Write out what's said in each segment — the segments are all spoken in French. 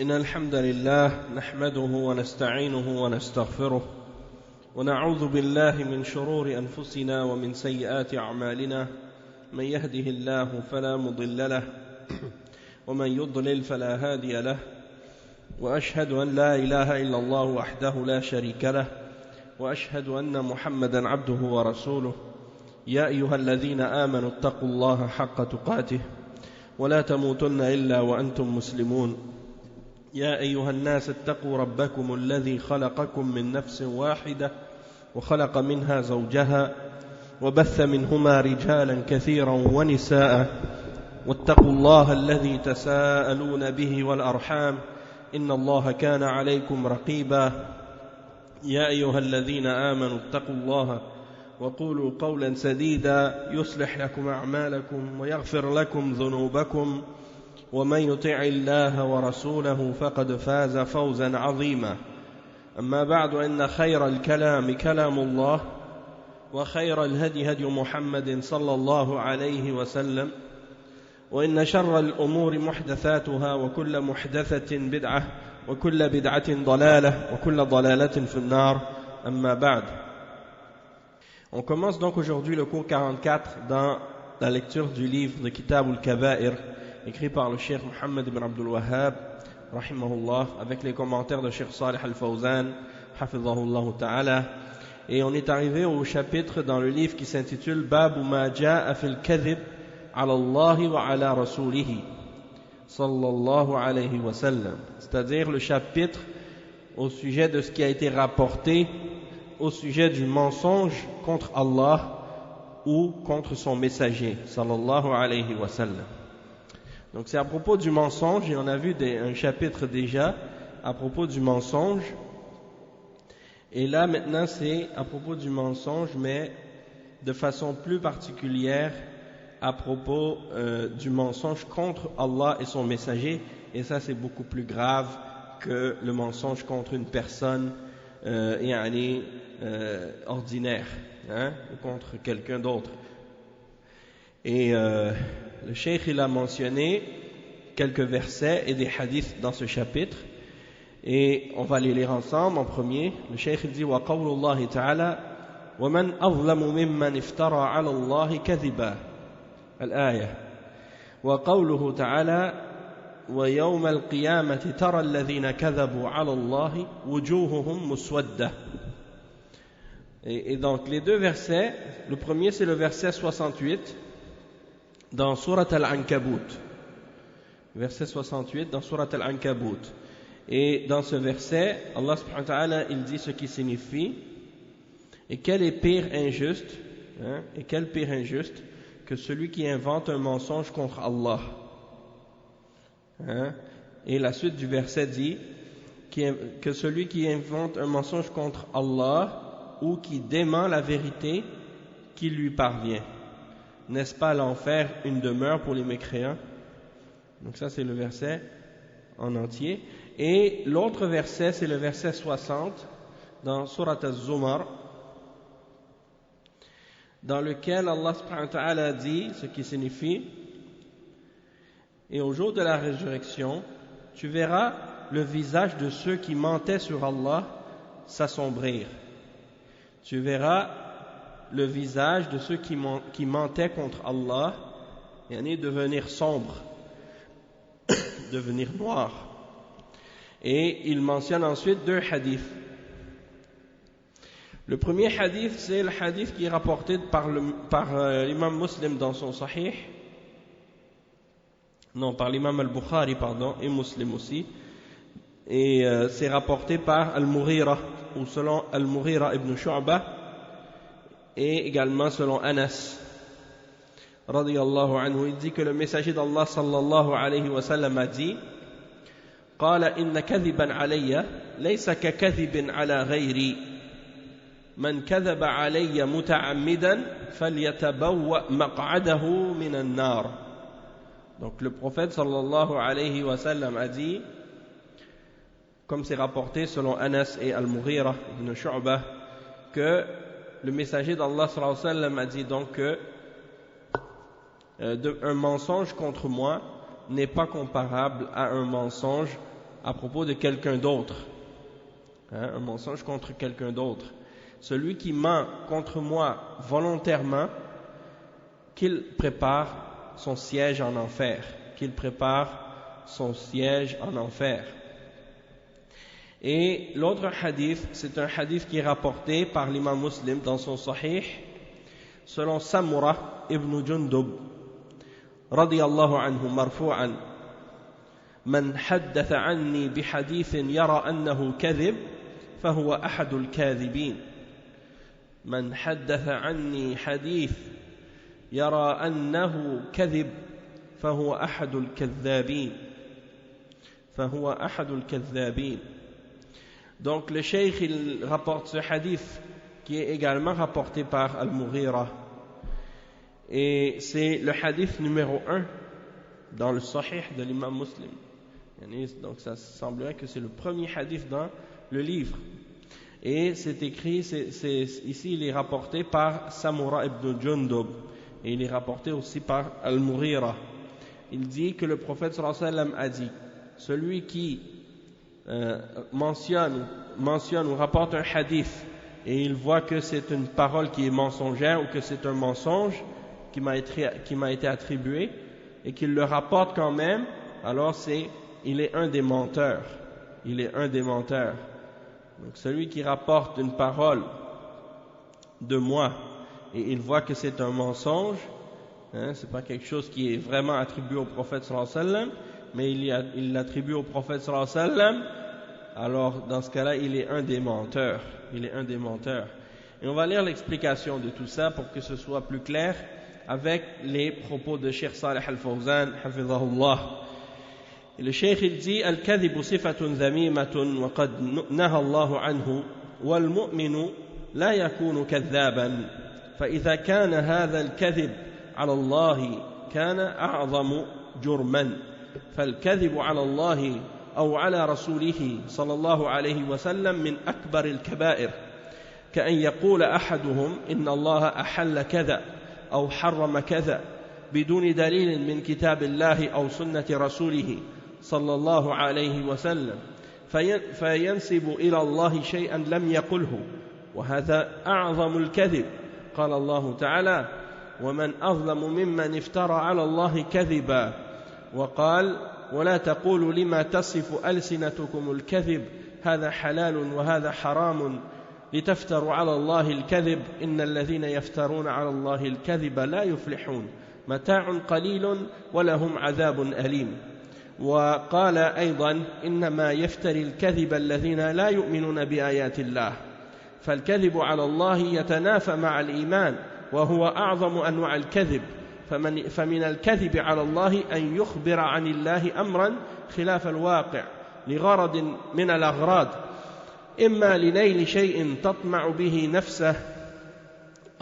إن الحمد لله نحمده ونستعينه ونستغفره ونعوذ بالله من شرور أنفسنا ومن سيئات أعمالنا من يهده الله فلا مضل له ومن يضلل فلا هادي له وأشهد أن لا إله إلا الله وحده لا شريك له وأشهد أن محمدا عبده ورسوله يا أيها الذين آمنوا اتقوا الله حق تقاته ولا تموتن إلا وأنتم مسلمون يا أيها الناس اتقوا ربكم الذي خلقكم من نفس واحدة وخلق منها زوجها وبث منهما رجالا كثيرا ونساء واتقوا الله الذي تساءلون به والأرحام إن الله كان عليكم رقيبا يا أيها الذين آمنوا اتقوا الله وقولوا قولا سديدا يصلح لكم أعمالكم ويغفر لكم ذنوبكم ومن يطع الله ورسوله فقد فاز فوزا عظيما أما بعد إن خير الكلام كلام الله وخير الهدي هدي محمد صلى الله عليه وسلم وإن شر الأمور محدثاتها وكل محدثة بدعة وكل بدعة ضلالة وكل ضلالة في النار أما بعد. On commence donc aujourd'hui le cours 44 dans la lecture du livre de Kitab al-Kaba'ir écrit par le Cheikh Mohammed ibn Abdul Wahhab rahimahullah avec les commentaires de Cheikh Salih al-Fawzan hafizahullah ta'ala, et on est arrivé au chapitre dans le livre qui s'intitule Babu ma ja'a fil kadhib ala Allah wa ala rasulihi sallallahu alayhi wa sallam, c'est-à-dire le chapitre au sujet de ce qui a été rapporté au sujet du mensonge contre Allah ou contre son messager sallallahu alayhi wa sallam. Donc c'est à propos du mensonge, et on a vu un chapitre déjà à propos du mensonge, et là maintenant c'est à propos du mensonge mais de façon plus particulière à propos du mensonge contre Allah et son messager, et ça c'est beaucoup plus grave que le mensonge contre une personne ordinaire, ou contre quelqu'un d'autre. Et le cheikh il a mentionné quelques versets et des hadiths dans ce chapitre, et on va les lire ensemble. En premier, le cheikh il dit wa qawlullahi ta'ala wa man azlamu mimman iftara 'ala Allahi kadhiba al-aya wa qawluhu ta'ala wa yawma al-qiyamati tara alladhina kadhabu 'ala Allahi wujuhuhum muswaddah. Et donc les deux versets, le premier c'est le verset 68 dans Surat Al-Ankabut, verset 68 dans Surat Al-Ankabut, et dans ce verset Allah subhanahu wa ta'ala il dit ce qui signifie et quel est pire injuste que celui qui invente un mensonge contre Allah, et la suite du verset dit que celui qui invente un mensonge contre Allah ou qui dément la vérité qui lui parvient. N'est-ce pas l'enfer une demeure pour les mécréants? Donc ça c'est le verset en entier. Et l'autre verset c'est le verset 60 dans Surat Az-Zumar, dans lequel Allah subhanahu wa ta'ala dit ce qui signifie: et au jour de la résurrection tu verras le visage de ceux qui mentaient sur Allah s'assombrir. Tu verras le visage de ceux qui mentaient contre Allah devenir sombre, devenir noir. Et il mentionne ensuite deux hadiths. Le premier hadith, c'est le hadith qui est rapporté par l'imam Muslim dans son Sahih, par l'imam al-Bukhari, et Muslim aussi, et c'est rapporté par Al-Mughira, ou selon Al-Mughira ibn Shu'bah, et également selon Anas radiyallahu anhu. Il dit que le messager d'Allah sallallahu alayhi wa sallam a dit: qala inna kadhiban alayya laysa ka kadhibin ala ghayri man kadhaba alayya muta'ammidan falyatabawwa maq'adahu minan nar. Donc le prophète sallallahu alayhi wa sallam a dit, comme c'est rapporté selon Anas et Al-Mughira ibn Shu'bah, que le messager d'Allah sallallahu alayhi wa sallam a dit donc que un mensonge contre moi n'est pas comparable à un mensonge à propos de quelqu'un d'autre, un mensonge contre quelqu'un d'autre. Celui qui ment contre moi volontairement, qu'il prépare son siège en enfer, qu'il prépare son siège en enfer. Et l'autre hadith, c'est un hadith qui est rapporté par l'imam Muslim dans son Sahih, selon Samura ibn Jundub, radiyallahu anhu, marfu'an, من حدث عني بحديث يرى أنه كذب فهو أحد الكاذبين. من حدث عني حديث يرى أنه كذب فهو أحد الكذابين. فهو أحد الكذابين. Donc le cheikh il rapporte ce hadith qui est également rapporté par Al-Mughira, et c'est le hadith numéro 1 dans le Sahih de l'imam Muslim. Donc ça semblerait que c'est le premier hadith dans le livre. Et c'est écrit, ici il est rapporté par Samura ibn Jundub, et il est rapporté aussi par Al-Mughira. Il dit que le prophète sallallahu alayhi wa sallam a dit: celui qui mentionne ou rapporte un hadith et il voit que c'est une parole qui est mensongère ou que c'est un mensonge qui m'a été attribué et qu'il le rapporte quand même, alors il est un des menteurs. Il est un des menteurs. Donc celui qui rapporte une parole de moi et il voit que c'est un mensonge, c'est pas quelque chose qui est vraiment attribué au prophète sallallahu alayhi wa sallam, mais il l'attribue au prophète sallallahu alayhi wa sallam, alors dans ce cas-là il est un des menteurs. Il est un des menteurs. Et on va lire l'explication de tout ça pour que ce soit plus clair avec les propos de Cheikh Salih Al-Fawzan hafidhahullah. Et le Cheikh il dit: Al-kadhibu sifatun dhamimatun wa qad naha Allahu anhu wal mu'minu la yakunu kadhaban fa idha kana hadha al-kadhib ala Allah kana a'zamu jurman فالكذب على الله أو على رسوله صلى الله عليه وسلم من أكبر الكبائر كأن يقول أحدهم إن الله أحل كذا أو حرم كذا بدون دليل من كتاب الله أو سنة رسوله صلى الله عليه وسلم فينسب إلى الله شيئا لم يقله، وهذا أعظم الكذب. قال الله تعالى: ومن أظلم ممن افترى على الله كذبا، وقال: ولا تقولوا لما تصف ألسنتكم الكذب هذا حلال وهذا حرام لتفتروا على الله الكذب إن الذين يفترون على الله الكذب لا يفلحون متاع قليل ولهم عذاب أليم. وقال أيضا: إنما يفتري الكذب الذين لا يؤمنون بآيات الله. فالكذب على الله يتنافى مع الإيمان وهو أعظم أنواع الكذب. فمن الكذب على الله أن يخبر عن الله أمرا خلاف الواقع لغرض من الأغراض، إما لنيل شيء تطمع به نفسه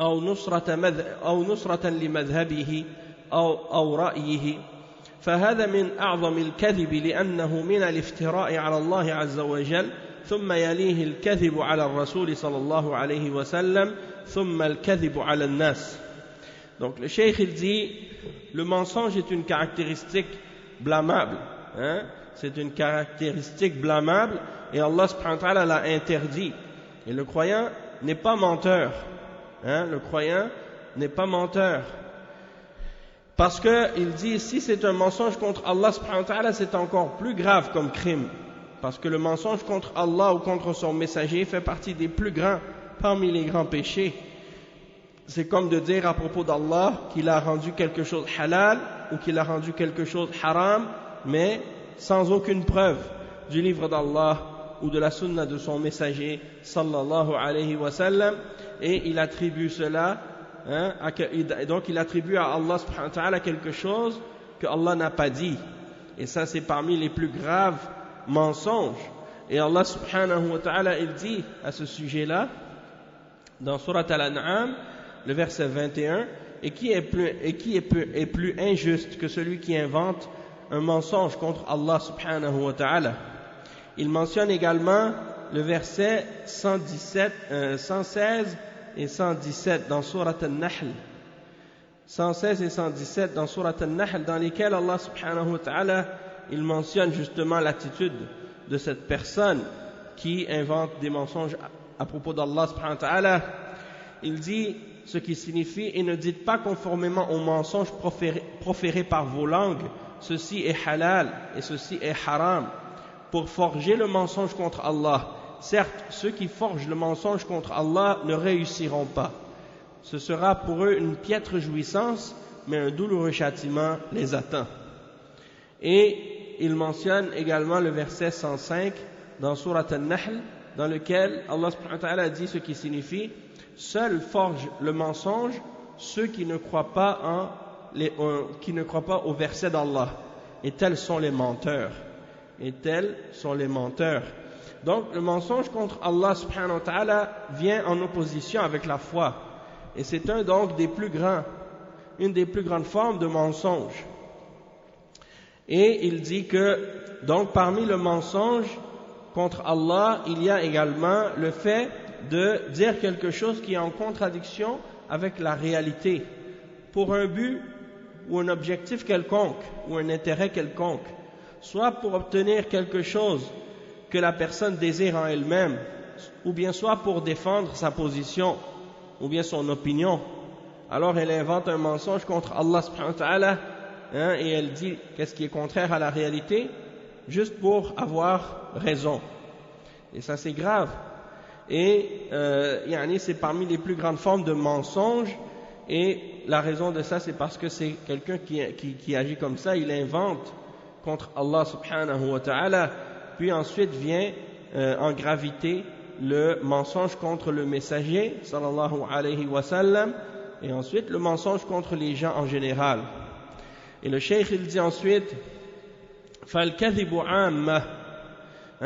أو نصرة لمذهبه أو رأيه، فهذا من أعظم الكذب لأنه من الافتراء على الله عز وجل، ثم يليه الكذب على الرسول صلى الله عليه وسلم، ثم الكذب على الناس. Donc le cheikh il dit: le mensonge est une caractéristique blâmable, c'est une caractéristique blâmable, et Allah subhanahu wa ta'ala l'a interdit. Et le croyant n'est pas menteur, le croyant n'est pas menteur, parce que il dit, si c'est un mensonge contre Allah subhanahu wa ta'ala, c'est encore plus grave comme crime, parce que le mensonge contre Allah ou contre son messager fait partie des plus grands parmi les grands péchés. C'est comme de dire à propos d'Allah qu'il a rendu quelque chose halal ou qu'il a rendu quelque chose haram, mais sans aucune preuve du livre d'Allah ou de la sunna de son messager sallallahu alayhi wa sallam, et il attribue cela, donc il attribue à Allah subhanahu wa ta'ala quelque chose que Allah n'a pas dit, et ça c'est parmi les plus graves mensonges. Et Allah subhanahu wa ta'ala il dit à ce sujet-là dans Surat Al-An'am, le verset 21, et qui est plus injuste que celui qui invente un mensonge contre Allah subhanahu wa ta'ala. Il mentionne également le verset 116 et 117 dans Surat Al-Nahl, 116 et 117 dans Surat Al-Nahl, dans lesquels Allah subhanahu wa ta'ala il mentionne justement l'attitude de cette personne qui invente des mensonges à propos d'Allah subhanahu wa ta'ala. Il dit ce qui signifie: et ne dites pas conformément aux mensonges proférés par vos langues, ceci est halal et ceci est haram, pour forger le mensonge contre Allah. Certes, ceux qui forgent le mensonge contre Allah ne réussiront pas. Ce sera pour eux une piètre jouissance, mais un douloureux châtiment les attend. Et il mentionne également le verset 105 dans Surat An-Nahl, dans lequel Allah subhanahu wa ta'ala dit ce qui signifie: seuls forgent le mensonge ceux qui ne croient pas au verset d'Allah, et tels sont les menteurs. Et tels sont les menteurs. Donc le mensonge contre Allah subhanahu wa ta'ala vient en opposition avec la foi, et c'est une des plus grandes formes de mensonge. Et il dit que donc parmi le mensonge contre Allah, il y a également le fait de dire quelque chose qui est en contradiction avec la réalité, pour un but ou un objectif quelconque, ou un intérêt quelconque, soit pour obtenir quelque chose que la personne désire en elle-même, ou bien soit pour défendre sa position, ou bien son opinion. Alors elle invente un mensonge contre Allah subhanahu wa ta'ala, et elle dit qu'est-ce qui est contraire à la réalité, juste pour avoir raison. Et ça c'est grave. Et c'est parmi les plus grandes formes de mensonge, et la raison de ça c'est parce que c'est quelqu'un qui agit comme ça, il invente contre Allah subhanahu wa ta'ala, puis ensuite vient en gravité le mensonge contre le messager sallallahu alayhi wa sallam, et ensuite le mensonge contre les gens en général. Et le cheikh il dit ensuite: فالكذب عامة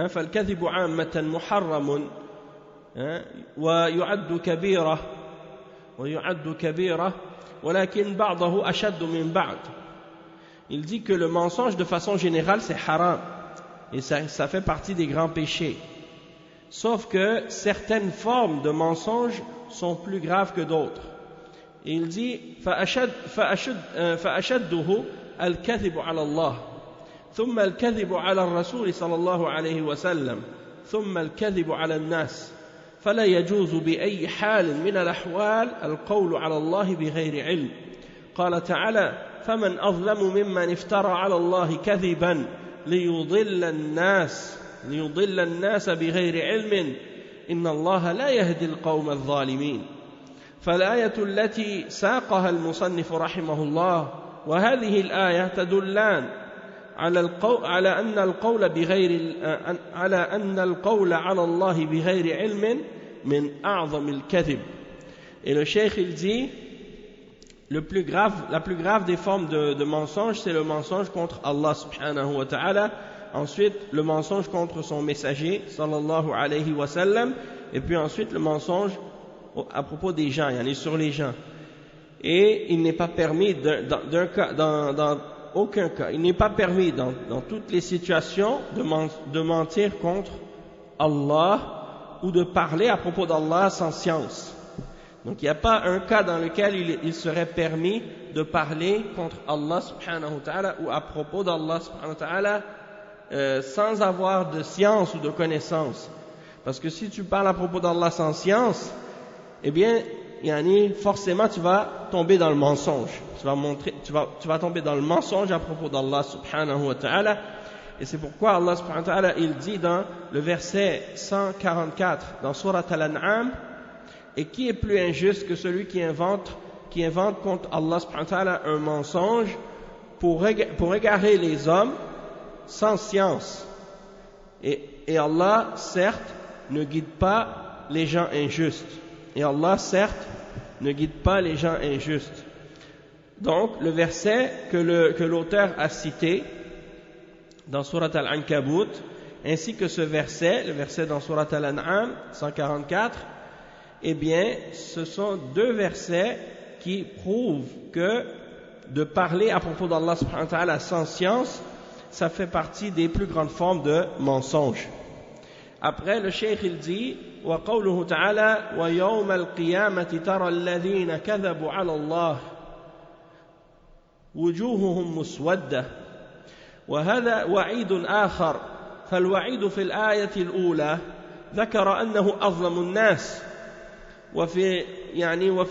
فالكذب عامة محرم ويعد كبيرة ولكن بعضه أشد من بعض. Il dit que le mensonge de façon générale c'est haram, et ça fait partie des grands péchés, sauf que certaines formes de mensonges sont plus graves que d'autres. Et il dit فأشده الكذب على الله ثم الكذب على الرسول صلى الله عليه وسلم ثم الكذب على الناس فلا يجوز بأي حال من الأحوال القول على الله بغير علم. قال تعالى: فمن أظلم ممن افترى على الله كذبا ليضل الناس بغير علم إن الله لا يهدي القوم الظالمين. فالآية التي ساقها المصنف رحمه الله وهذه الآية تدلان على أن القول على الله بغير علم من أعظم الكذب. Et le cheikh il dit la plus grave des formes de mensonge, c'est le mensonge contre Allah subhanahu wa ta'ala, ensuite le mensonge contre son messager sallallahu alayhi wa sallam, et puis ensuite le mensonge à propos des gens, sur les gens. Et il n'est pas permis dans aucun cas, il n'est pas permis dans toutes les situations de mentir contre Allah ou de parler à propos d'Allah sans science. Donc il n'y a pas un cas dans lequel il serait permis de parler contre Allah subhanahu wa ta'ala ou à propos d'Allah subhanahu wa ta'ala sans avoir de science ou de connaissance. Parce que si tu parles à propos d'Allah sans science, eh bien, forcément tu vas tomber dans le mensonge. Tu vas tomber dans le mensonge à propos d'Allah subhanahu wa ta'ala. Et c'est pourquoi Allah subhanahu wa ta'ala il dit dans le verset 144 dans Surat Al-An'am: et qui est plus injuste que celui qui invente contre Allah subhanahu wa ta'ala un mensonge pour égarer les hommes sans science. Et Allah certes ne guide pas les gens injustes. Et Allah certes ne guide pas les gens injustes. Donc le verset que l'auteur a cité dans Surat Al-Ankabut, ainsi que ce verset, le verset dans Surat Al-An'am 144, eh bien ce sont deux versets qui prouvent que de parler à propos d'Allah subhanahu wa ta'ala sans science, ça fait partie des plus grandes formes de mensonge. Après le cheikh il dit: وقوله تعالى ويوم القيامة ترى الذين كذبوا على الله وجوههم مسودة وهذا وعيد آخر فالوعيد في الآية الأولى ذكر أنه أظلم الناس وفي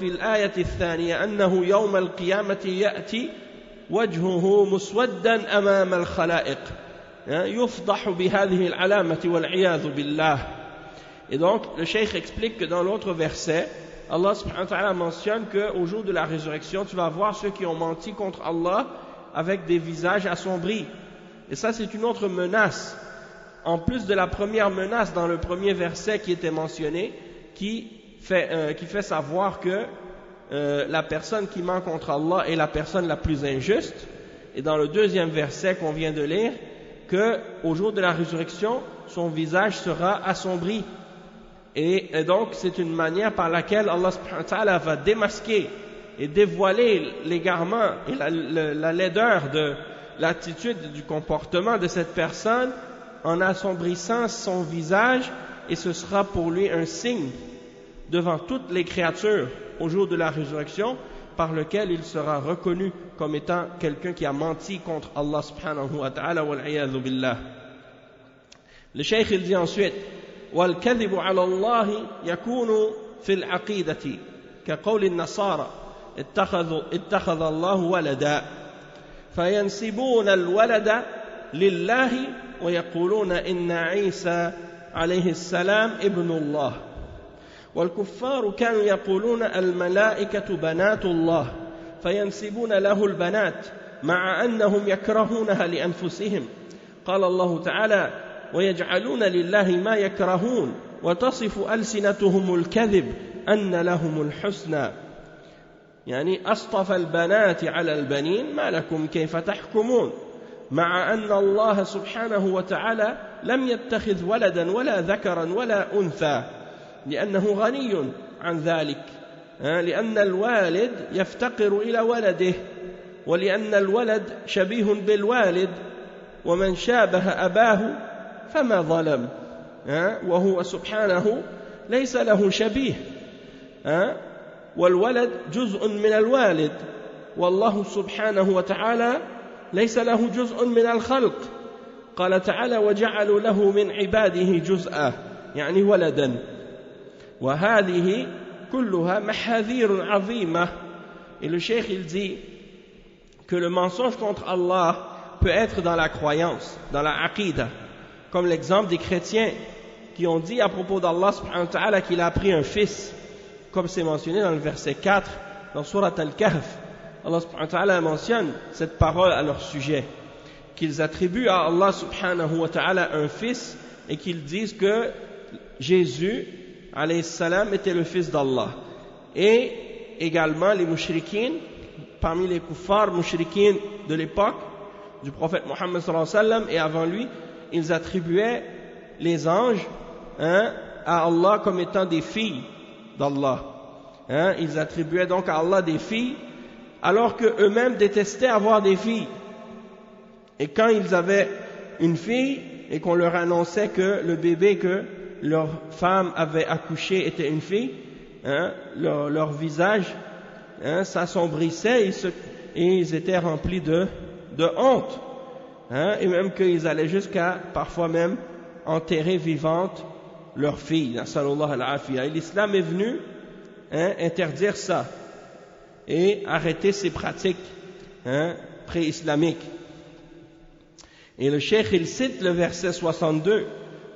الآية الثانية أنه يوم القيامة يأتي وجهه مسودا أمام الخلائق يفضح بهذه العلامة والعياذ بالله. Et donc le cheikh explique que dans l'autre verset Allah subhanahu wa ta'ala mentionne qu'au jour de la résurrection tu vas voir ceux qui ont menti contre Allah avec des visages assombris. Et ça c'est une autre menace en plus de la première menace dans le premier verset qui était mentionné, qui fait savoir que la personne qui ment contre Allah est la personne la plus injuste. Et dans le deuxième verset qu'on vient de lire, qu'au jour de la résurrection, son visage sera assombri. Et donc c'est une manière par laquelle Allah subhanahu wa ta'ala va démasquer et dévoiler l'égarement et la laideur de l'attitude, du comportement de cette personne en assombrissant son visage, et ce sera pour lui un signe devant toutes les créatures au jour de la résurrection par lequel il sera reconnu comme étant quelqu'un qui a menti contre Allah subhanahu wa ta'ala wal iyadhu billah. Le cheikh il dit ensuite والكذب على الله يكون في العقيدة كقول النصارى اتخذ الله ولدا فينسبون الولد لله ويقولون إن عيسى عليه السلام ابن الله والكفار كانوا يقولون الملائكة بنات الله فينسبون له البنات مع أنهم يكرهونها لأنفسهم قال الله تعالى ويجعلون لله ما يكرهون وتصف ألسنتهم الكذب أن لهم الحسنى يعني أصطفى البنات على البنين ما لكم كيف تحكمون مع أن الله سبحانه وتعالى لم يتخذ ولدا ولا ذكرا ولا أنثى لأنه غني عن ذلك لأن الوالد يفتقر إلى ولده ولأن الولد شبيه بالوالد ومن شابه أباه فما ظلم وهو سبحانه ليس له شبيه والولد جزء من الوالد والله سبحانه وتعالى ليس له جزء من الخلق قال تعالى وجعلوا له من عباده جزءا يعني ولدا وهذه كلها محاذير عظيمة. Et le cheikh il dit que le mensonge contre Allah peut être dans la croyance, dans la aqidah, comme l'exemple des chrétiens qui ont dit à propos d'Allah subhanahu wa ta'ala qu'il a pris un fils, comme c'est mentionné dans le verset 4 dans Surat Al-Kahf. Allah subhanahu wa ta'ala mentionne cette parole à leur sujet, qu'ils attribuent à Allah subhanahu wa ta'ala un fils et qu'ils disent que Jésus alayhi salam était le fils d'Allah. Et également les mushrikines, parmi les kuffars mushrikines de l'époque du prophète Mohammed sallallahu alayhi wa sallam et avant lui, ils attribuaient les anges à Allah comme étant des filles d'Allah. Ils attribuaient donc à Allah des filles alors qu'eux-mêmes détestaient avoir des filles. Et quand ils avaient une fille et qu'on leur annonçait que le bébé que leur femme avait accouché était une fille, leur visage s'assombrissait et ils étaient remplis de honte. Et même qu'ils allaient jusqu'à parfois même enterrer vivante leur fille. Et l'islam est venu interdire ça et arrêter ces pratiques pré-islamiques. Et le cheikh il cite le verset 62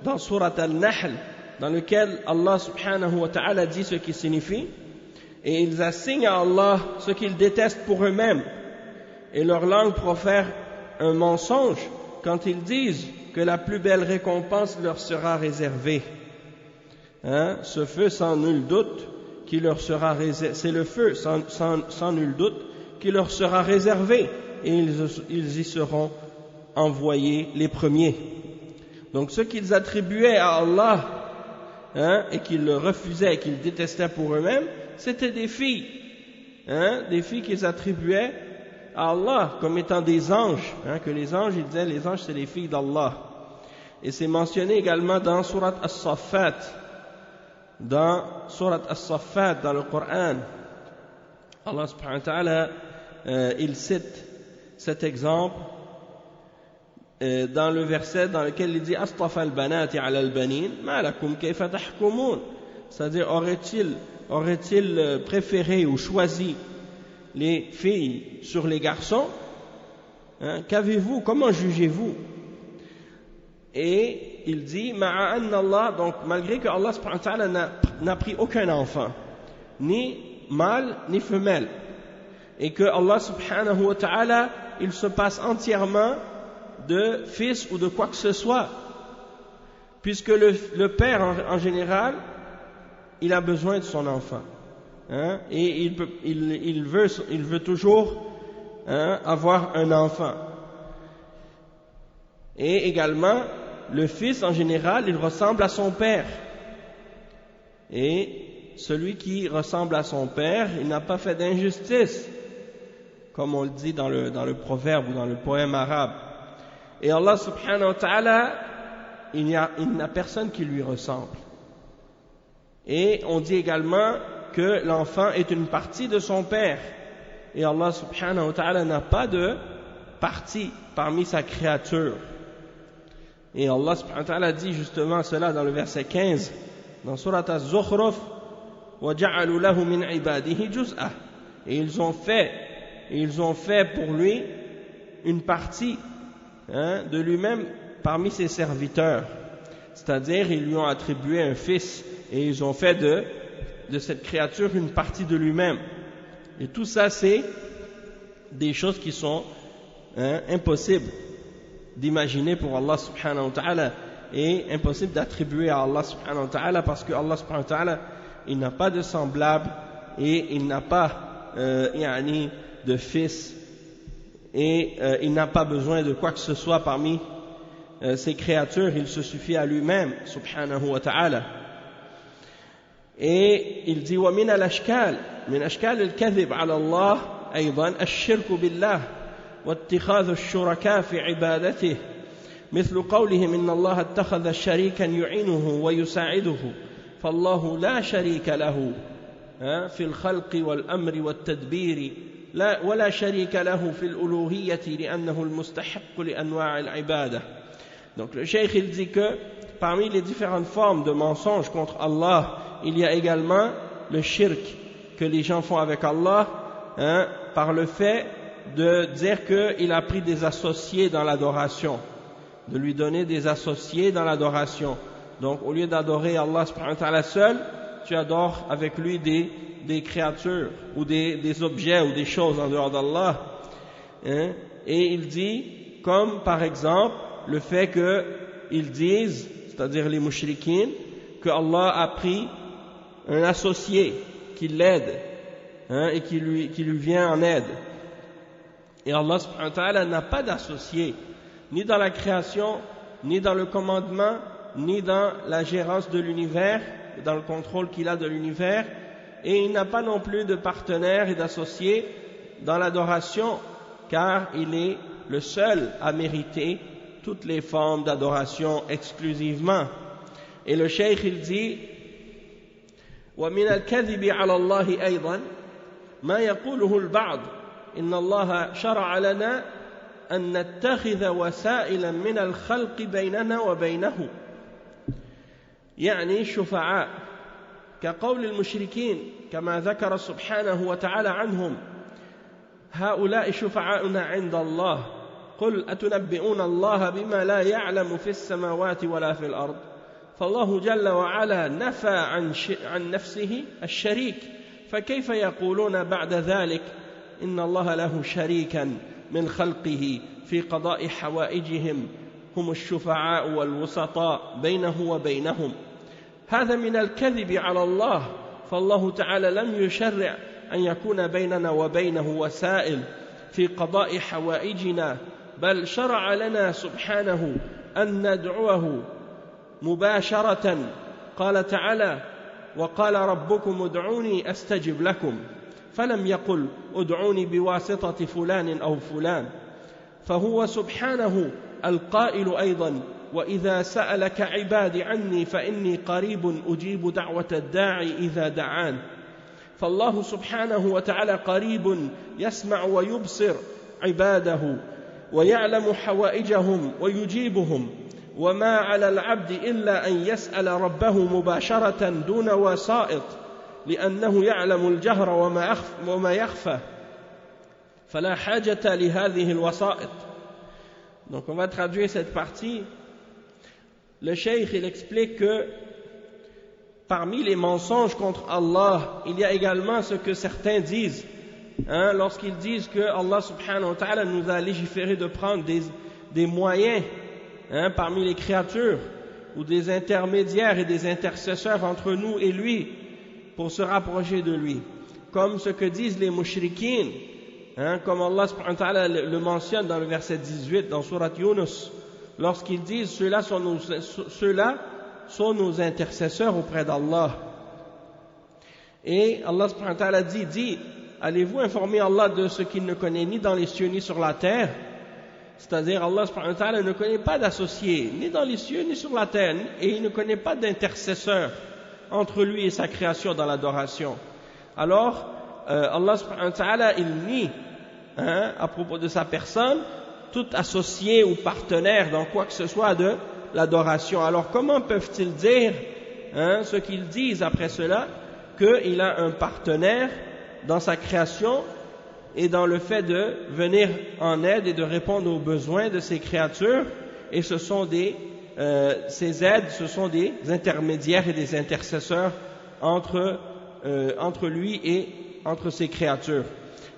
dans Surat Al-Nahl, dans lequel Allah subhanahu wa ta'ala dit ce qui signifie, et ils assignent à Allah ce qu'ils détestent pour eux-mêmes, et leur langue profère un mensonge quand ils disent que la plus belle récompense leur sera réservée. Ce feu sans nul doute qui leur sera réservé, c'est le feu sans nul doute qui leur sera réservé, et ils y seront envoyés les premiers. Donc ce qu'ils attribuaient à Allah et qu'ils le refusaient et qu'ils détestaient pour eux-mêmes, c'était des filles, des filles qu'ils attribuaient à Allah comme étant des anges, que les anges, ils disaient les anges c'est les filles d'Allah. Et c'est mentionné également dans Surat As-Saffat, dans le Coran. Allah subhanahu wa ta'ala il cite cet exemple dans le verset dans lequel il dit Astafa al-banati ala al-banin ma lakum kayfa tahkumun, c'est-à-dire aurait-il préféré ou choisi les filles sur les garçons, hein, qu'avez-vous, comment jugez-vous? Et il dit ma'a anna Allah, donc malgré que Allah subhanahu wa ta'ala n'a pris aucun enfant, ni mâle ni femelle, et que Allah subhanahu wa ta'ala il se passe entièrement de fils ou de quoi que ce soit, puisque le père en général il a besoin de son enfant, hein, et il veut toujours, hein, avoir un enfant. Et également le fils en général il ressemble à son père, et celui qui ressemble à son père il n'a pas fait d'injustice, comme on le dit dans le proverbe ou dans le poème arabe. Et Allah subhanahu wa ta'ala il n'a personne qui lui ressemble. Et on dit également que l'enfant est une partie de son père, et Allah subhanahu wa ta'ala n'a pas de partie parmi sa créature. Et Allah subhanahu wa ta'ala dit justement cela dans le verset 15 dans Surat Az-Zukhruf وَجَعَلُوا لَهُ مِنْ عِبَادِهِ جُزْءًا, et ils ont fait pour lui une partie, hein, de lui-même parmi ses serviteurs, c'est-à-dire ils lui ont attribué un fils et ils ont fait de cette créature une partie de lui-même. Et tout ça c'est des choses qui sont, hein, impossibles d'imaginer pour Allah subhanahu wa ta'ala, et impossible d'attribuer à Allah subhanahu wa ta'ala, parce que Allah subhanahu wa ta'ala il n'a pas de semblable et il n'a pas de fils, et il n'a pas besoin de quoi que ce soit parmi ses créatures, il se suffit à lui-même subhanahu wa ta'ala. Et il dit وَمِنَ الْأَشْكَالِ مِنْ أَشْكَالِ الْكَذِبِ عَلَى اللَّهِ أيضا الشرك بالله واتخاذ الشركاء في عبادته مثل قولهم إن الله اتخذ شريكا يعينه ويساعده فالله لا شريك له في الخلق والأمر والتدبير ولا شريك له في الألوهية لأنه المستحق لأنواع العبادة. Donc le cheikh il dit que parmi les différentes formes de mensonges contre Allah, il y a également le shirk que les gens font avec Allah, hein, par le fait de dire qu'il a pris des associés dans l'adoration, de lui donner des associés dans l'adoration. Donc au lieu d'adorer Allah subhanahu wa ta'ala seul, tu adores avec lui des créatures ou des objets ou des choses en dehors d'Allah, hein? Et il dit, comme par exemple le fait qu'ils disent, c'est-à-dire les mushrikines, que Allah a pris un associé qui l'aide, hein, et qui lui vient en aide. Et Allah subhanahu wa ta'ala n'a pas d'associé, ni dans la création, ni dans le commandement, ni dans la gérance de l'univers, dans le contrôle qu'il a de l'univers, et il n'a pas non plus de partenaire et d'associé dans l'adoration, car il est le seul à mériter toutes les formes d'adoration exclusivement. Et le cheikh il dit وَمِنَ الْكَذِبِ عَلَى اللَّهِ أَيْضًا مَا يَقُولُهُ الْبَعْضُ إِنَّ اللَّهَ شَرَعَ لَنَا أَن نَتَّخِذَ وَسَائِلًا مِنَ الْخَلْقِ بَيْنَنَا وَبَيْنَهُ يعني شفعاء كقول المشركين كما ذكر سبحانه وتعالى عنهم هؤلاء شفعاؤنا عند الله قل أتنبئون الله بما لا يعلم في السماوات ولا في الأرض فالله جل وعلا نفى عن نفسه الشريك فكيف يقولون بعد ذلك إن الله له شريكا من خلقه في قضاء حوائجهم هم الشفعاء والوسطاء بينه وبينهم. هذا من الكذب على الله، فالله تعالى لم يشرع أن يكون بيننا وبينه وسائل في قضاء حوائجنا، بل شرع لنا سبحانه أن ندعوه مباشرة. قال تعالى وقال ربكم ادعوني أستجب لكم، فلم يقل ادعوني بواسطة فلان أو فلان. فهو سبحانه القائل أيضا وإذا سألك عبادي عني فإني قريب أجيب دعوة الداعي إذا دعان. فالله سبحانه وتعالى قريب يسمع ويبصر عباده ويعلم حوائجهم ويجيبهم وما على العبد إلا أن يسأل ربه مباشرة دون وسائط لأنه يعلم الجهر وما يخفى فلا حاجة لهذه الوسائط. Donc on va traduire cette partie. Le cheikh il explique que parmi les mensonges contre Allah, il y a également ce que certains disent, lorsqu'ils disent que Allah subhanahu wa ta'ala nous a légiféré de prendre des moyens parmi les créatures ou des intermédiaires et des intercesseurs entre nous et lui pour se rapprocher de lui, comme ce que disent les mushrikines, comme Allah subhanahu wa ta'ala le mentionne dans le verset 18 dans Surat Yunus, lorsqu'ils disent ceux-là sont nos intercesseurs auprès d'Allah. Et Allah subhanahu wa ta'ala dit, allez-vous informer Allah de ce qu'il ne connaît ni dans les cieux ni sur la terre? C'est-à-dire Allah subhanahu wa ta'ala ne connaît pas d'associé ni dans les cieux ni sur la terre, et il ne connaît pas d'intercesseur entre lui et sa création dans l'adoration. Alors Allah subhanahu wa ta'ala il nie à propos de sa personne tout associé ou partenaire dans quoi que ce soit de l'adoration. Alors comment peuvent-ils dire ce qu'ils disent après cela, qu'il a un partenaire dans sa création et dans le fait de venir en aide et de répondre aux besoins de ses créatures, et ce sont ces aides, ce sont des intermédiaires et des intercesseurs entre lui et entre ses créatures.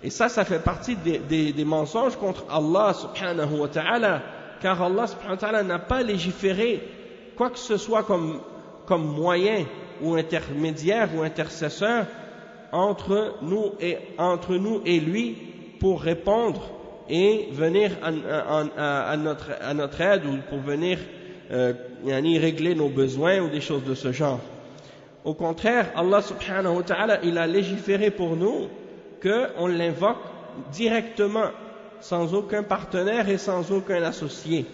Et ça fait partie des mensonges contre Allah subhanahu wa ta'ala, car Allah subhanahu wa ta'ala n'a pas légiféré quoi que ce soit comme moyen ou intermédiaire ou intercesseur entre nous et lui pour répondre et venir à notre aide, ou pour venir régler nos besoins ou des choses de ce genre. Au contraire, Allah subhanahu wa ta'ala il a légiféré pour nous qu'on l'invoque directement, sans aucun partenaire et sans aucun associé.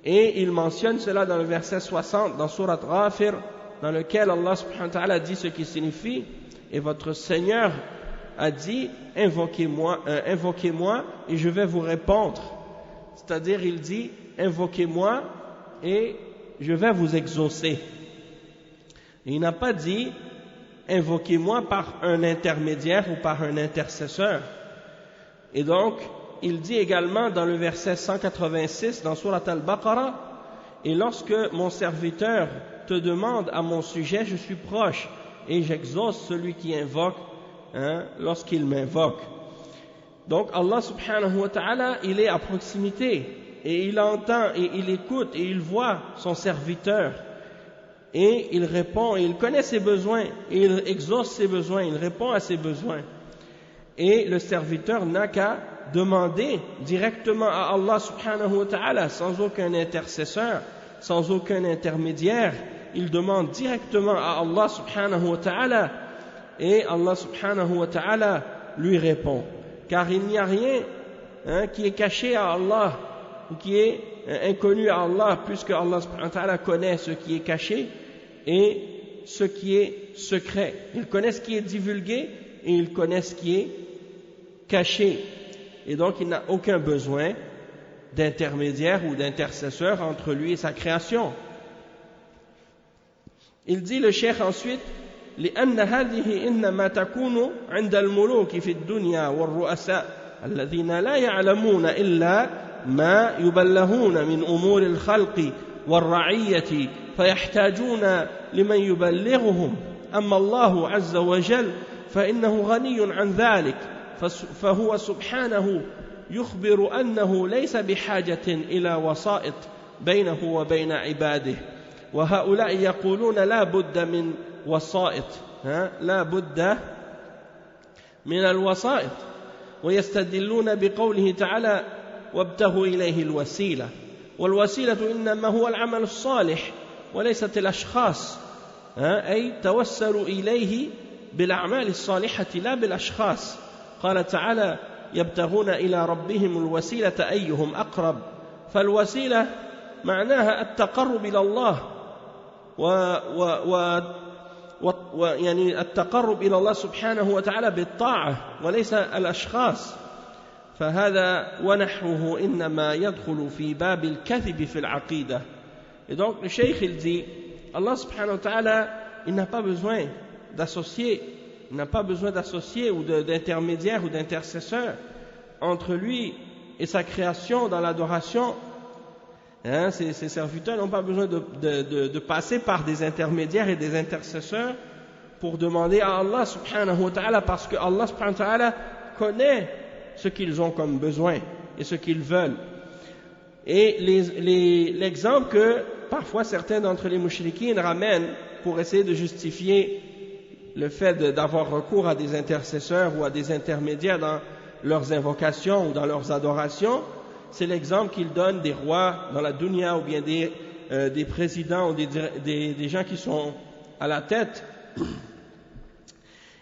Et il mentionne cela dans le verset 60 dans Surat Ghafir, dans lequel Allah subhanahu wa ta'ala dit ce qui signifie: et votre Seigneur a dit, invoquez-moi et je vais vous répondre. C'est-à-dire, il dit, invoquez-moi et je vais vous exaucer. Et il n'a pas dit, invoquez-moi par un intermédiaire ou par un intercesseur. Et donc, il dit également dans le verset 186 dans Surat Al-Baqarah: et lorsque mon serviteur te demande à mon sujet, je suis proche et j'exauce celui qui invoque lorsqu'il m'invoque. Donc Allah subhanahu wa ta'ala il est à proximité et il entend et il écoute et il voit son serviteur, et il répond et il connaît ses besoins et il exauce ses besoins, il répond à ses besoins. Et le serviteur n'a qu'à demander directement à Allah subhanahu wa ta'ala, sans aucun intercesseur, sans aucun intermédiaire. Il demande directement à Allah subhanahu wa ta'ala, et Allah subhanahu wa ta'ala lui répond. Car il n'y a rien qui est caché à Allah ou qui est inconnu à Allah, puisque Allah subhanahu wa ta'ala connaît ce qui est caché et ce qui est secret. Il connaît ce qui est divulgué et il connaît ce qui est caché. Et donc il n'a aucun besoin d'intermédiaire ou d'intercesseur entre lui et sa création. Il dit le cheikh ensuite: لأن هذه إنما تكون عند الملوك في الدنيا والرؤساء الذين لا يعلمون إلا ما يبلغون من أمور الخلق والرعية فيحتاجون لمن يبلغهم. أما الله عز وجل فإنه غني عن ذلك، فهو سبحانه يخبر أنه ليس بحاجة إلى وسائط بينه وبين عباده. وهؤلاء يقولون لا بد من وسائط، لا بد من الوسائط، ويستدلون بقوله تعالى: وابتغوا إليه الوسيلة. والوسيلة إنما هو العمل الصالح وليست الأشخاص، أي توسلوا إليه بالأعمال الصالحة لا بالأشخاص. قال تعالى: يبتغون إلى ربهم الوسيلة أيهم أقرب. فالوسيلة معناها التقرب إلى الله يعني التقرب إلى الله سبحانه وتعالى بالطاعة وليس الأشخاص. فهذا ونحوه إنما يدخل في باب الكذب في العقيدة. Et donc le cheikh il dit, Allah subhanahu wa ta'ala, il n'a pas besoin d'associer, il n'a pas besoin d'associer ou d'intermédiaire ou d'intercesseur entre lui et sa création dans l'adoration. Hein, ces serviteurs n'ont pas besoin de passer par des intermédiaires et des intercesseurs pour demander à Allah subhanahu wa ta'ala, parce que Allah subhanahu wa ta'ala connaît ce qu'ils ont comme besoin et ce qu'ils veulent. Et l'exemple que parfois certains d'entre les mouchriquines ramènent pour essayer de justifier le fait d'avoir recours à des intercesseurs ou à des intermédiaires dans leurs invocations ou dans leurs adorations, c'est l'exemple qu'ils donnent des rois dans la dunya, ou bien des présidents ou des gens qui sont à la tête.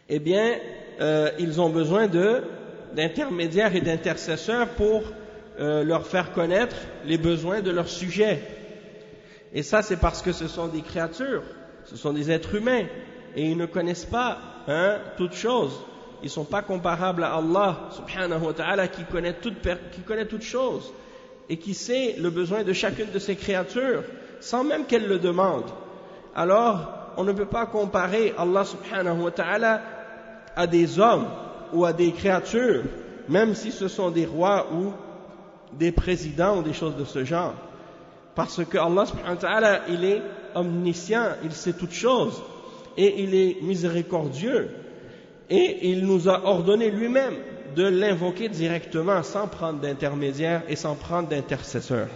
Eh bien, ils ont besoin d'intermédiaires et d'intercesseurs pour leur faire connaître les besoins de leurs sujets. Et ça, c'est parce que ce sont des créatures, ce sont des êtres humains, et ils ne connaissent pas toutes choses. Ils ne sont pas comparables à Allah subhanahu wa ta'ala qui connaît toutes choses et qui sait le besoin de chacune de ces créatures sans même qu'elles le demandent. Alors, on ne peut pas comparer Allah subhanahu wa ta'ala à des hommes ou à des créatures, même si ce sont des rois ou des présidents ou des choses de ce genre. Parce que Allah subhanahu wa ta'ala, il est omniscient, il sait toutes choses et il est miséricordieux. Et il nous a ordonné lui-même de l'invoquer directement sans prendre d'intermédiaire et sans prendre d'intercesseur.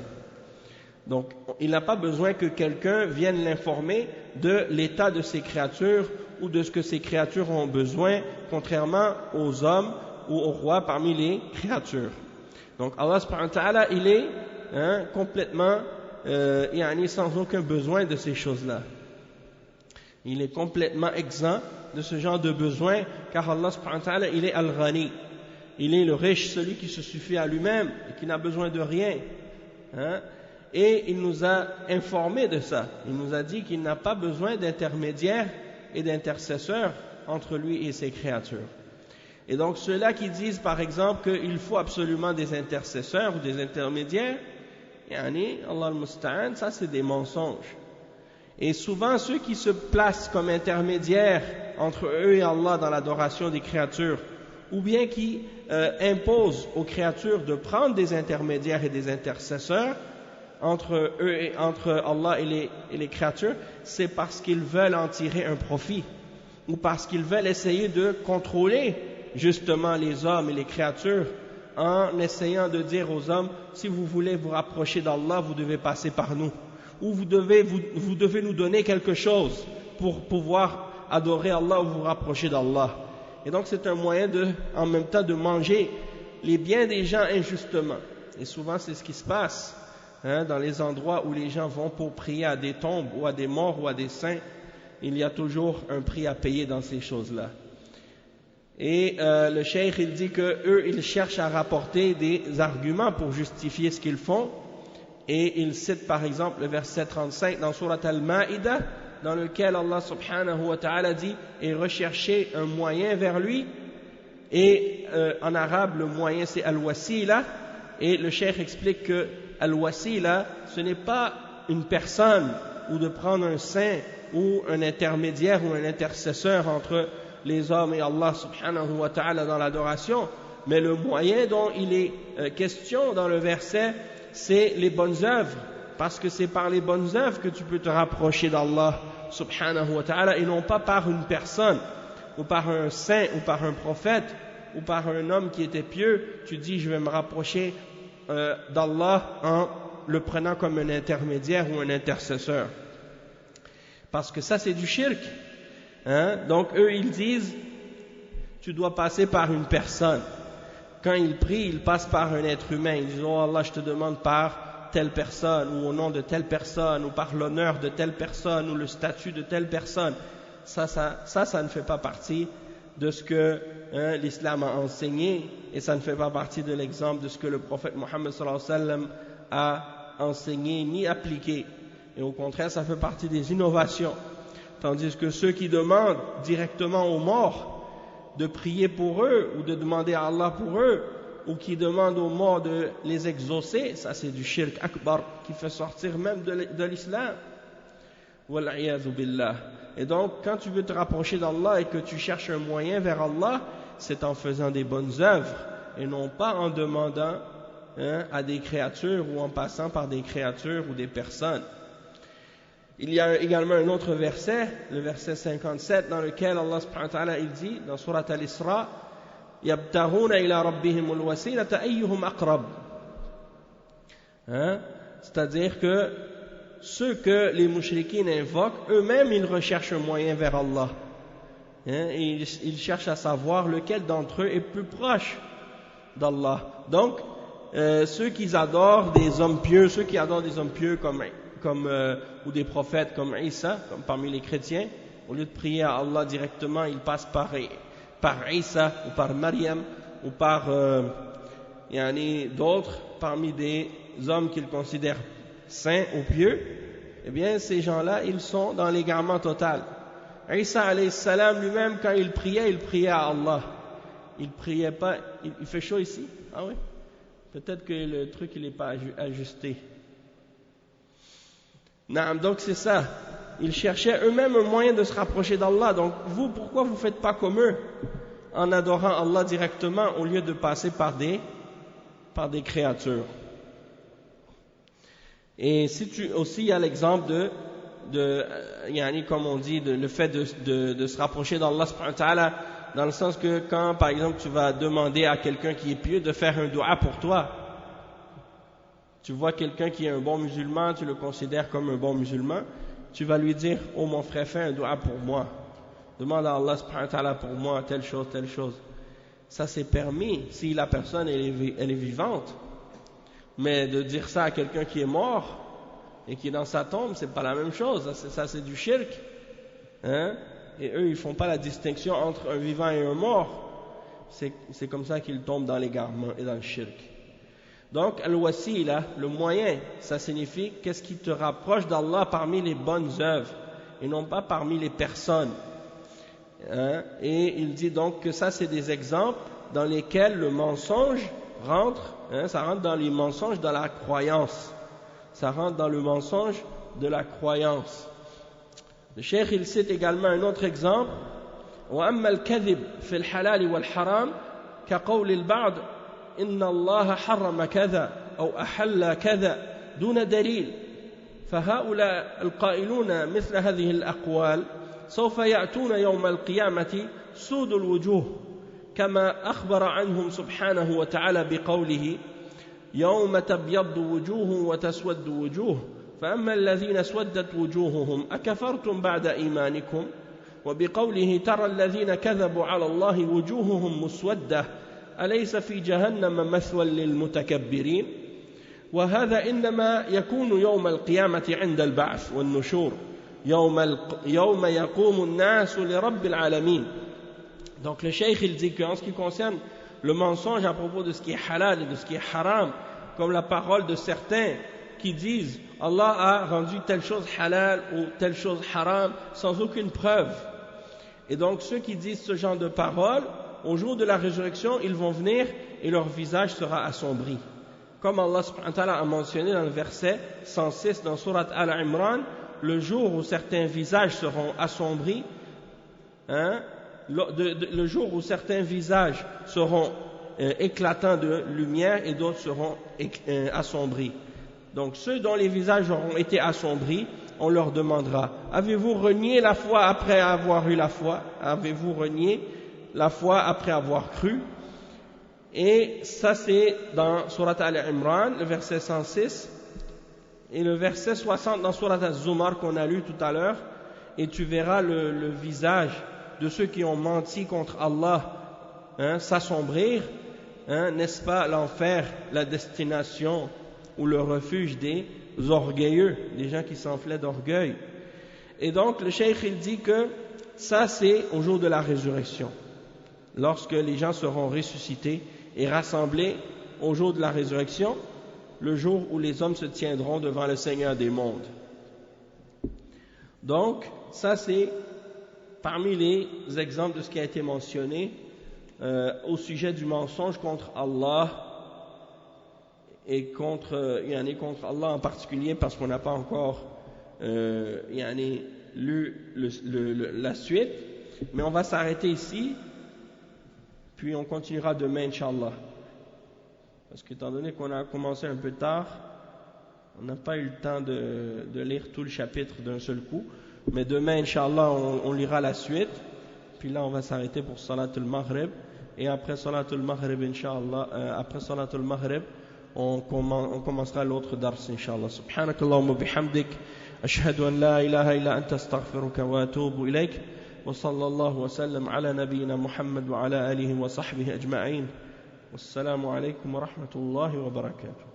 Donc, il n'a pas besoin que quelqu'un vienne l'informer de l'état de ces créatures ou de ce que ces créatures ont besoin, contrairement aux hommes ou aux rois parmi les créatures. Donc, Allah subhanahu wa ta'ala, il est complètement sans aucun besoin de ces choses-là. Il est complètement exempt de ce genre de besoin, car Allah subhanahu wa ta'ala, il est Al-Ghani. Il est le riche, celui qui se suffit à lui-même et qui n'a besoin de rien. Et il nous a informé de ça. Il nous a dit qu'il n'a pas besoin d'intermédiaires et d'intercesseurs entre lui et ses créatures. Et donc ceux-là qui disent par exemple qu'il faut absolument des intercesseurs ou des intermédiaires, Allah al-Musta'an, ça c'est des mensonges. Et souvent, ceux qui se placent comme intermédiaires entre eux et Allah dans l'adoration des créatures, ou bien qui imposent aux créatures de prendre des intermédiaires et des intercesseurs entre eux et entre Allah et les créatures, c'est parce qu'ils veulent en tirer un profit, ou parce qu'ils veulent essayer de contrôler justement les hommes et les créatures, en essayant de dire aux hommes, si vous voulez vous rapprocher d'Allah, vous devez passer par nous. Ou vous devez nous donner quelque chose pour pouvoir adorer Allah ou vous rapprocher d'Allah. Et donc c'est un moyen en même temps de manger les biens des gens injustement. Et souvent c'est ce qui se passe dans les endroits où les gens vont pour prier à des tombes ou à des morts ou à des saints. Il y a toujours un prix à payer dans ces choses-là. Et le cheikh il dit que eux ils cherchent à rapporter des arguments pour justifier ce qu'ils font. Et il cite par exemple le verset 35 dans Surat Al-Ma'idah, dans lequel Allah subhanahu wa ta'ala dit « Et recherchez un moyen vers lui ». Et en arabe, le moyen c'est Al-Wasila. Et le cheikh explique que Al-Wasila, ce n'est pas une personne ou de prendre un saint ou un intermédiaire ou un intercesseur entre les hommes et Allah subhanahu wa ta'ala dans l'adoration, mais le moyen dont il est question dans le verset, c'est les bonnes œuvres, parce que c'est par les bonnes œuvres que tu peux te rapprocher d'Allah subhanahu wa ta'ala, et non pas par une personne, ou par un saint, ou par un prophète, ou par un homme qui était pieux. Tu dis je vais me rapprocher d'Allah en le prenant comme un intermédiaire ou un intercesseur, parce que ça c'est du shirk. Donc eux ils disent tu dois passer par une personne. Quand ils prient, ils passent par un être humain. Ils disent oh Allah, je te demande par telle personne, ou au nom de telle personne, ou par l'honneur de telle personne, ou le statut de telle personne. Ça ne fait pas partie de ce que l'islam a enseigné, et ça ne fait pas partie de l'exemple de ce que le prophète Mohammed sallallahu alayhi wa sallam a enseigné ni appliqué. Et au contraire, ça fait partie des innovations. Tandis que ceux qui demandent directement aux morts de prier pour eux ou de demander à Allah pour eux, ou qui demandent aux morts de les exaucer, ça c'est du shirk akbar qui fait sortir même de l'islam. Wal'iyadhu billah. Et donc, quand tu veux te rapprocher d'Allah et que tu cherches un moyen vers Allah, c'est en faisant des bonnes œuvres et non pas en demandant à des créatures ou en passant par des créatures ou des personnes. Il y a également un autre verset, le verset 57, dans lequel Allah subhanahu wa ta'ala il dit, dans Surat Al-Isra, يَبْتَغُونَ إِلَى رَبِّهِمُ الْوَسِيلَةَ أَيُّهُمْ أَقْرَبُ. C'est-à-dire que ceux que les mouchrikines invoquent, eux-mêmes ils recherchent un moyen vers Allah. Et ils cherchent à savoir lequel d'entre eux est plus proche d'Allah. Donc, ceux qui adorent des hommes pieux, ou des prophètes comme Isa, comme parmi les chrétiens, au lieu de prier à Allah directement, ils passent par Isa ou par Maryam ou par d'autres parmi des hommes qu'ils considèrent saints ou pieux. Eh bien, ces gens-là, ils sont dans l'égarement total. Isa alayhi salam lui-même, quand il priait à Allah. Il priait pas. Il fait chaud ici? Ah oui? Peut-être que le truc il n'est pas ajusté. Non, donc c'est ça. Ils cherchaient eux-mêmes un moyen de se rapprocher d'Allah. Donc vous, pourquoi vous ne faites pas comme eux en adorant Allah directement au lieu de passer par des créatures? Et si tu aussi il y a l'exemple comme on dit, le fait de se rapprocher d'Allah subhanahu wa ta'ala, dans le sens que quand par exemple tu vas demander à quelqu'un qui est pieux de faire un dua pour toi, tu vois quelqu'un qui est un bon musulman, tu le considères comme un bon musulman, tu vas lui dire, oh mon frère, fais un dua pour moi, demande à Allah subhanahu wa ta'ala pour moi telle chose. Ça c'est permis si la personne elle est vivante, mais de dire ça à quelqu'un qui est mort et qui est dans sa tombe, c'est pas la même chose. Ça c'est du shirk, et eux ils font pas la distinction entre un vivant et un mort. C'est comme ça qu'ils tombent dans l'égarement et dans le shirk. Donc, al-wasila, le moyen, ça signifie qu'est-ce qui te rapproche d'Allah parmi les bonnes œuvres et non pas parmi les personnes. Et il dit donc que ça, c'est des exemples dans lesquels le mensonge rentre, ça rentre dans les mensonges de la croyance. Ça rentre dans le mensonge de la croyance. Le cheikh, il cite également un autre exemple. وَأَمَّا الْكَذِبْ فِي الْحَلَالِ وَالْحَرَامِ كَقَوْلِ الْبَعْضِ إن الله حرم كذا أو أحل كذا دون دليل فهؤلاء القائلون مثل هذه الأقوال سوف يأتون يوم القيامة سود الوجوه كما أخبر عنهم سبحانه وتعالى بقوله يوم تبيض وجوه وتسود وجوه فأما الذين اسودت وجوههم أكفرتم بعد إيمانكم وبقوله ترى الذين كذبوا على الله وجوههم مسودة أليس في جهنم مثوى للمتكبرين وهذا إنما يكون يوم القيامة عند البعث والنشور يوم يقوم الناس لرب العالمين. Donc le cheikh il dit qu'en ce qui concerne le mensonge à propos de ce qui est halal et de ce qui est haram, comme la parole de certains qui disent Allah a rendu telle chose halal ou telle chose haram sans aucune preuve, et donc ceux qui disent ce genre de paroles, au jour de la résurrection, ils vont venir et leur visage sera assombri. Comme Allah subhanahu wa ta'ala a mentionné dans le verset 106 dans Surat Al-Imran, le jour où certains visages seront assombris, le jour où certains visages seront éclatants de lumière et d'autres seront assombris. Donc ceux dont les visages auront été assombris, on leur demandera, avez-vous renié la foi après avoir eu la foi? Avez-vous renié la foi après avoir cru? Et ça c'est dans Surat Al-Imran, le verset 106, et le verset 60 dans Surat Al-Zumar qu'on a lu tout à l'heure, et tu verras le visage de ceux qui ont menti contre Allah s'assombrir, n'est-ce pas l'enfer, la destination ou le refuge des orgueilleux, des gens qui s'enflaient d'orgueil. Et donc le cheikh il dit que ça c'est au jour de la résurrection, lorsque les gens seront ressuscités et rassemblés au jour de la résurrection, le jour où les hommes se tiendront devant le Seigneur des mondes. Donc ça c'est parmi les exemples de ce qui a été mentionné au sujet du mensonge contre Allah et contre Allah en particulier, parce qu'on n'a pas encore lu la suite, mais on va s'arrêter ici, puis on continuera demain, Inch'Allah. Parce qu'étant donné qu'on a commencé un peu tard, on n'a pas eu le temps de lire tout le chapitre d'un seul coup, mais demain, Inch'Allah, on lira la suite, puis là on va s'arrêter pour Salat al-Maghrib, et après Salat al-Maghrib, Inch'Allah, après Salat al-Maghrib, on commencera l'autre dars, Inch'Allah. Subhanakallahumma bihamdik, ashhadu an la ilaha illa anta astaghfiruka wa atubu ilayk, wa sallallahu wa sallam ala nabiyyina Muhammad wa ala alihi wa sahbihi ajma'in. Wassalamu alaykum wa rahmatullahi wa barakatuh.